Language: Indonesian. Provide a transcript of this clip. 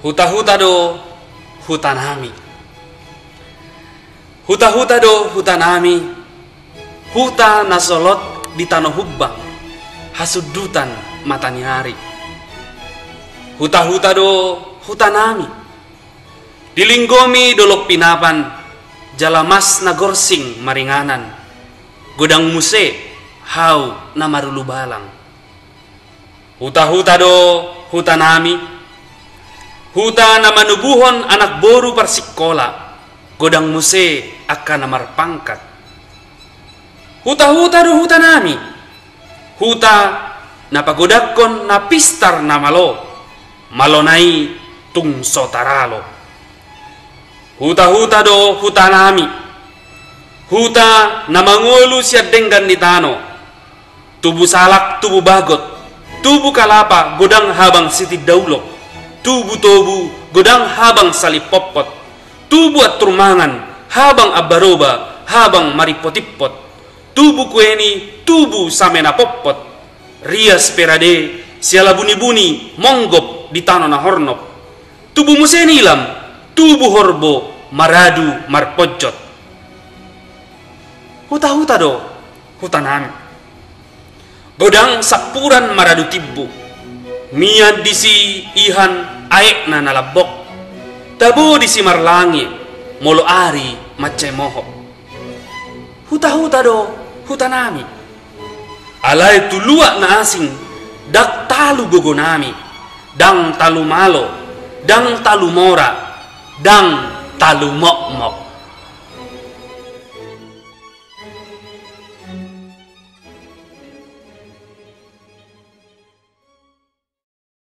Huta-huta do hutanami. Huta-huta do hutanami. Huta nasolot di tanah hubbang. Hasudutan matani hari. Huta-huta do hutanami. Dilinggomi dolok pinapan. Jalamas na gorsing maringanan. Godang muse hau na marulubalang. Huta-huta do hutanami. Huta na manubuhon anak boru parsikola. Godang muse akan namar pangkat. Huta-huta do hutanami. Huta na pagodakon na pistar na malo. Malonai tung sotaralo. Huta-huta do hutanami. Huta na mangulu siya denggan ni tano. Tubu salak, tubu bagot. Tubu kalapa, godang habang siti daulok. Tubu-tubu, godang habang salipopot. Tubu at turmangan, habang abaroba, habang maripotipot. Tubu kueni, tubu samenapopot. Rias perade, siala buni-buni, monggop di tanah na hornop. Tubu musenilam, tubu horbo, maradu marpojot. Huta-huta do, hutanami. Godang sapuran maradu tibbu. Miad disi ihan aek na nalabok. Tabo disi marlangi, molo ari macemoho. Huta-huta do, hutanami. Alay tulua na asing, dak talu gogonami. Dang talu malo, dang talu mora, dang talu mok-mok.